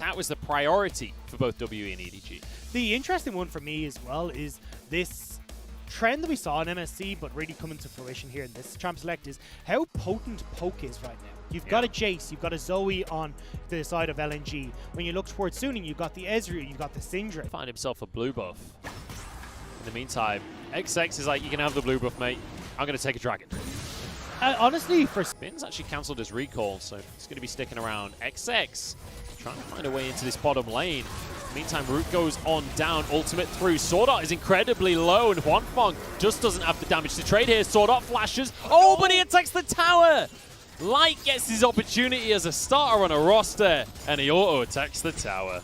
that was the priority for both WE and EDG. The interesting one for me as well is this trend that we saw in MSC, but really coming to fruition here in this Champ Select, is how potent poke is right now. You've got a Jace, you've got a Zoe on the side of LNG. When you look towards Suning, you've got the Ezreal, you've got the Syndra. Find himself a blue buff. In the meantime, XX is like, you can have the blue buff, mate. I'm going to take a dragon. Honestly, for Spin's actually cancelled his recall, so he's going to be sticking around. XX trying to find a way into this bottom lane. Meantime, Root goes on down, ultimate through. Sword Art is incredibly low, and Huanfeng just doesn't have the damage to trade here. Sword Art flashes. Oh, but he attacks the tower! Light gets his opportunity as a starter on a roster, and he auto-attacks the tower.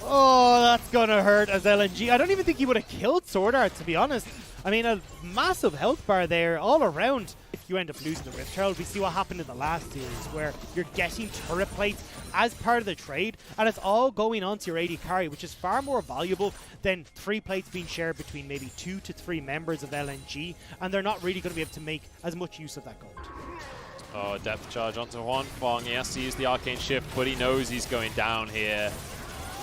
Oh, that's gonna hurt as LNG. I don't even think he would have killed Sword Art, to be honest. I mean, a massive health bar there all around. If you end up losing the Rift Herald, we see what happened in the last series, where you're getting turret plates as part of the trade, and it's all going onto your AD carry, which is far more valuable than 3 plates being shared between maybe 2 to 3 members of LNG, and they're not really going to be able to make as much use of that gold. Oh, depth charge onto Huanfeng. He has to use the Arcane Shift, but he knows he's going down here.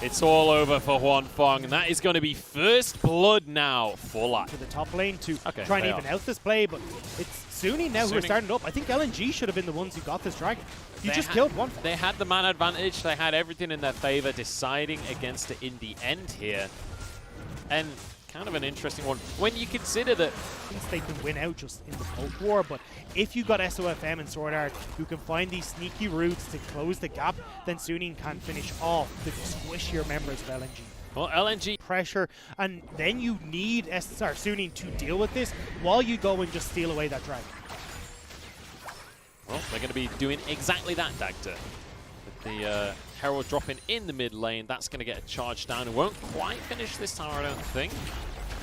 It's all over for Huanfeng, and that is going to be first blood now for Light. To the top lane to try and even out this play, but it's Suning now who are starting up. I think LNG should have been the ones who got this dragon. You just killed Huanfeng. They had the man advantage. They had everything in their favor, deciding against it in the end here. And kind of an interesting one when you consider that they can win out just in the poke war, but if you got SOFM and Sword Art who can find these sneaky routes to close the gap, then Suning can finish off the squishier members of LNG. Well, LNG pressure, and then you need Suning to deal with this while you go and just steal away that dragon. Well, they're going to be doing exactly that, Dagda. With the Herald dropping in the mid lane, that's going to get a charge down. It won't quite finish this time, I don't think.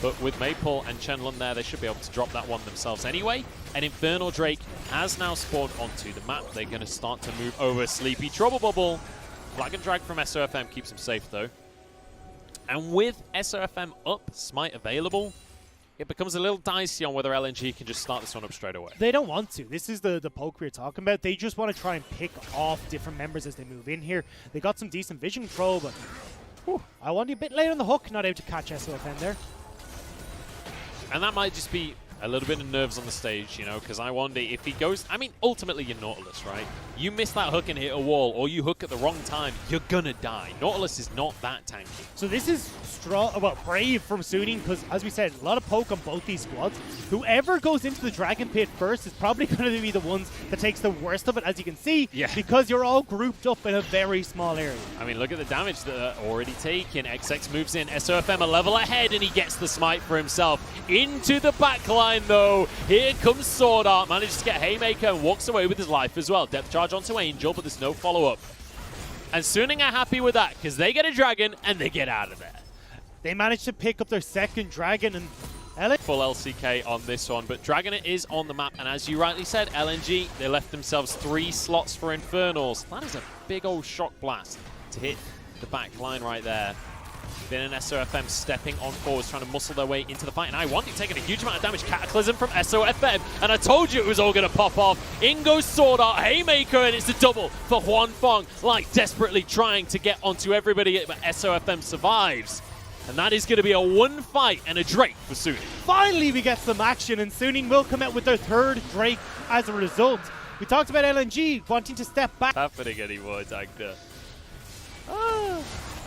But with Maple and Chenlun there, they should be able to drop that one themselves anyway. An Infernal Drake has now spawned onto the map. They're going to start to move over Sleepy Trouble Bubble. Flag and Drag from SOFM keeps him safe, though. And with SOFM up, Smite available, it becomes a little dicey on whether LNG can just start this one up straight away. They don't want to. This is the poke we're talking about. They just want to try and pick off different members as they move in here. They got some decent vision control, but I want you a bit late on the hook, not able to catch SOFM there. And that might just be a little bit of nerves on the stage, you know, because I wonder if he goes... I mean, ultimately, you're Nautilus, right? You miss that hook and hit a wall, or you hook at the wrong time, you're gonna die. Nautilus is not that tanky. So this is brave from Suning, because, as we said, a lot of poke on both these squads. Whoever goes into the Dragon Pit first is probably going to be the ones that takes the worst of it, as you can see, because you're all grouped up in a very small area. I mean, look at the damage that they're already taking. XX moves in, SOFM a level ahead, and he gets the smite for himself. Into the backline, though. Here comes Sword Art, manages to get Haymaker and walks away with his life as well. Depth charge onto Angel, but there's no follow-up. And Suning are happy with that, because they get a dragon, and they get out of there. They managed to pick up their second dragon, and full LCK on this one, but Dragon is on the map, and as you rightly said, LNG, they left themselves 3 slots for Infernals. That is a big old shock blast to hit the back line right there. Then an SOFM stepping on forwards, trying to muscle their way into the fight, and iWANDI taking a huge amount of damage. Cataclysm from SOFM, and I told you it was all going to pop off. In goes Sword Art, Haymaker, and it's a double for Huanfeng, like desperately trying to get onto everybody, but SOFM survives. And that is going to be a 1 fight and a Drake for Suning. Finally, we get some action, and Suning will come out with their 3rd Drake as a result. We talked about LNG wanting to step back. Happening anymore, Dagda.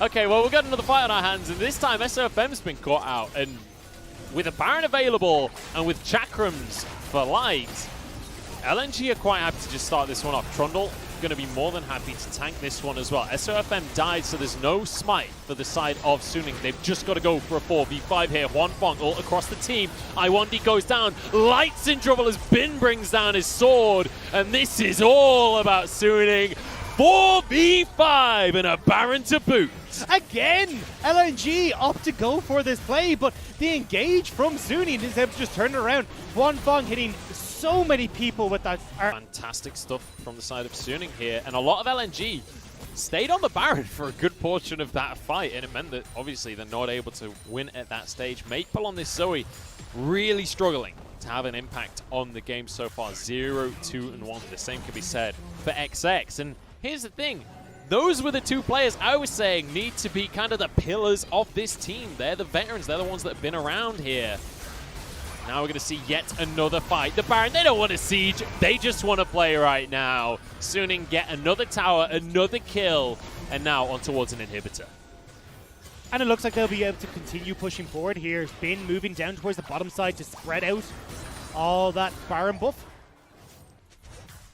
Okay, well, we've got another fight on our hands, and this time SOFM's been caught out. And with a Baron available and with Chakrams for Light, LNG are quite happy to just start this one off. Trundle going to be more than happy to tank this one as well. SOFM died, so there's no smite for the side of Suning. They've just got to go for a 4v5 here. Huanfeng all across the team. iWANDI goes down. Light's in trouble as Bin brings down his sword. And this is all about Suning. 4v5 and a Baron to boot. Again, LNG opt to go for this play, but the engage from Suning is able to just turn it around. Huanfeng hitting so many people with that. Fantastic stuff from the side of Suning here, and a lot of LNG stayed on the Baron for a good portion of that fight, and it meant that obviously they're not able to win at that stage. Maple on this Zoe really struggling to have an impact on the game so far. 0, 2, and 1. The same can be said for XX. And here's the thing. those were the two players I was saying need to be kind of the pillars of this team. They're the veterans. They're the ones that have been around here. Now we're going to see yet another fight. The Baron, they don't want to siege. They just want to play right now. NØNG get another tower, another kill, and now on towards an inhibitor. And it looks like they'll be able to continue pushing forward here. Bin moving down towards the bottom side to spread out all that Baron buff.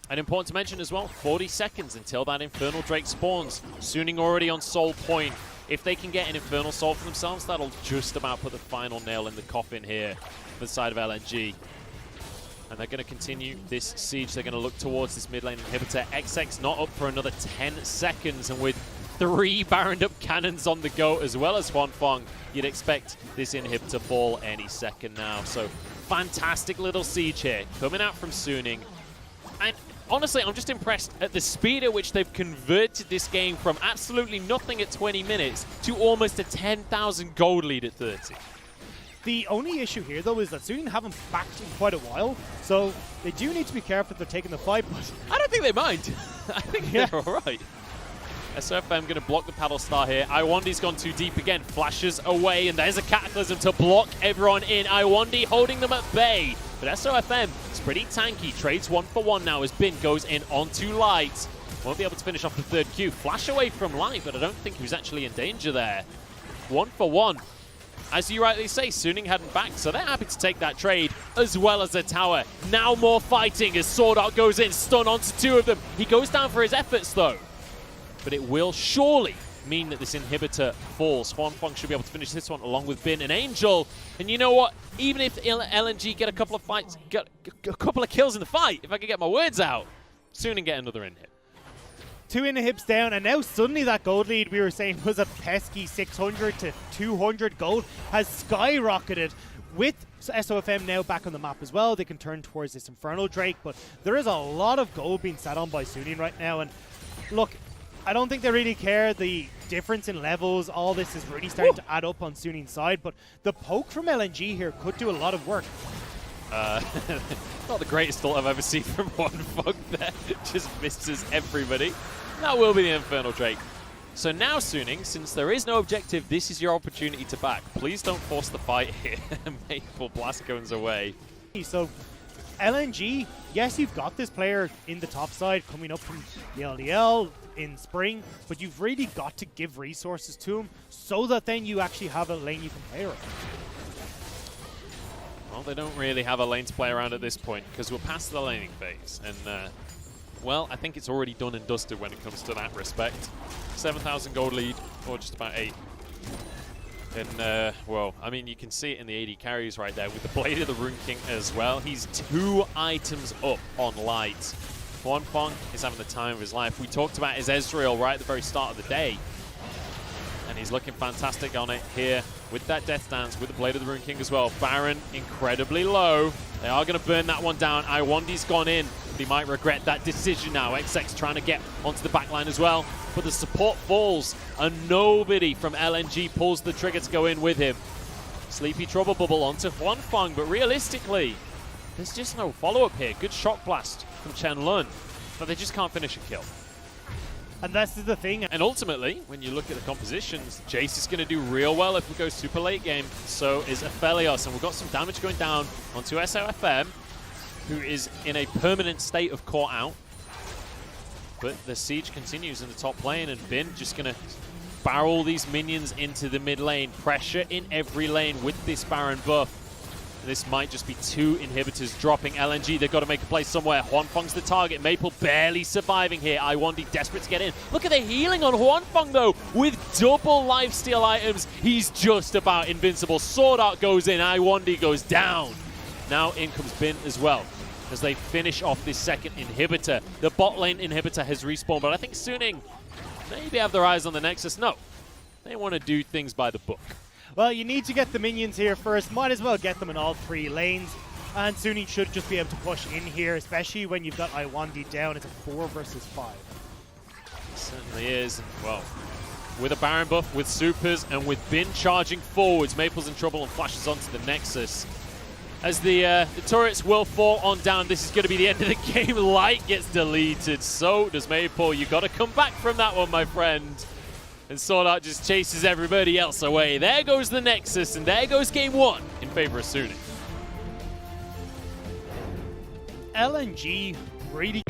And important to mention as well, 40 seconds until that Infernal Drake spawns. NØNG already on soul point. If they can get an Infernal Soul for themselves, that'll just about put the final nail in the coffin here for the side of LNG. And they're going to continue this siege. They're going to look towards this mid lane inhibitor. XX not up for another 10 seconds. And with 3 Baroned up cannons on the go, as well as HIliwoNG, you'd expect this inhibitor fall any second now. So fantastic little siege here coming out from NØNG. And honestly, I'm just impressed at the speed at which they've converted this game from absolutely nothing at 20 minutes to almost a 10,000 gold lead at 30. The only issue here, though, is that NØNG haven't backed in quite a while, so they do need to be careful if they're taking the fight, but... I don't think they mind. I think they're all right. SOFM going to block the paddle star here. iWandy's gone too deep again, flashes away, and there's a Cataclysm to block everyone in. iWandy holding them at bay, but SOFM is pretty tanky. Trades 1-for-1 now as Bin goes in onto Light. Won't be able to finish off the third Q. Flash away from Light, but I don't think he was actually in danger there. 1-for-1. As you rightly say, NØNG hadn't backed, so they're happy to take that trade, as well as the tower. Now more fighting as Sword Art goes in, stun onto 2 of them. He goes down for his efforts, though. But it will surely mean that this inhibitor falls. HIliwoNG should be able to finish this one along with Bin and Angel. And you know what? Even if LNG get a couple of fights, get a couple of kills in the fight, if I can get my words out, NØNG get another inhib. 2 inhibs down, and now suddenly that gold lead we were saying was a pesky 600 to 200 gold has skyrocketed. With SOFM now back on the map as well, they can turn towards this Infernal Drake, but there is a lot of gold being sat on by NØNG right now, and look, I don't think they really care. The difference in levels, all this is really starting to add up on NØNG's side, but the poke from LNG here could do a lot of work. Not the greatest ult I've ever seen from HIliwoNG there. Just misses everybody. That will be the Infernal Drake. So now NØNG, since there is no objective, this is your opportunity to back. Please don't force the fight here. Maple Blast goes away. So LNG, yes, you've got this player in the top side coming up from the LDL in spring, but you've really got to give resources to him so that then you actually have a lane you can play around. Well, they don't really have a lane to play around at this point because we're past the laning phase. And, well, I think it's already done and dusted when it comes to that respect. 7,000 gold lead, or just about 8. And, well, I mean, you can see it in the AD carries right there with the Blade of the Ruined King as well. He's 2 items up on Light. HIliwoNG is having the time of his life. We talked about his Ezreal right at the very start of the day. And he's looking fantastic on it here with that Death Dance, with the Blade of the Ruined King as well. Baron incredibly low. They are going to burn that one down. iWandy's gone in, but he might regret that decision now. XX trying to get onto the backline as well. But the support falls, and nobody from LNG pulls the trigger to go in with him. Sleepy Trouble Bubble onto HIliwoNG, but realistically, there's just no follow-up here. Good Shock Blast from Chen, but they just can't finish a kill. And that's the thing. And ultimately, when you look at the compositions, Jace is going to do real well if we go super late game. So is Aphelios. And we've got some damage going down onto SOFM, who is in a permanent state of caught out. But the siege continues in the top lane, and Bin just going to barrel these minions into the mid lane. Pressure in every lane with this Baron buff. This might just be 2 inhibitors dropping LNG. They've got to make a play somewhere. HIliwoNG's the target. Maple barely surviving here. iWandy desperate to get in. Look at the healing on HIliwoNG, though. With double lifesteal items, he's just about invincible. Sword Art goes in. iWandy goes down. Now in comes Bin as well, as they finish off this second inhibitor. The bot lane inhibitor has respawned, but I think NØNG maybe have their eyes on the Nexus. No, they want to do things by the book. Well, you need to get the minions here first. Might as well get them in all 3 lanes. And NØNG should just be able to push in here, especially when you've got iWandy down. It's a 4 versus 5. It certainly is. And, well, with a Baron buff, with supers, and with Bin charging forwards, Maple's in trouble and flashes onto the Nexus. as the turrets will fall on down. This is going to be the end of the game. Light gets deleted. So does Maypole. You got to come back from that one, my friend. And SORT just chases everybody else away. There goes the Nexus, and there goes game one in favor of Suni. LNG really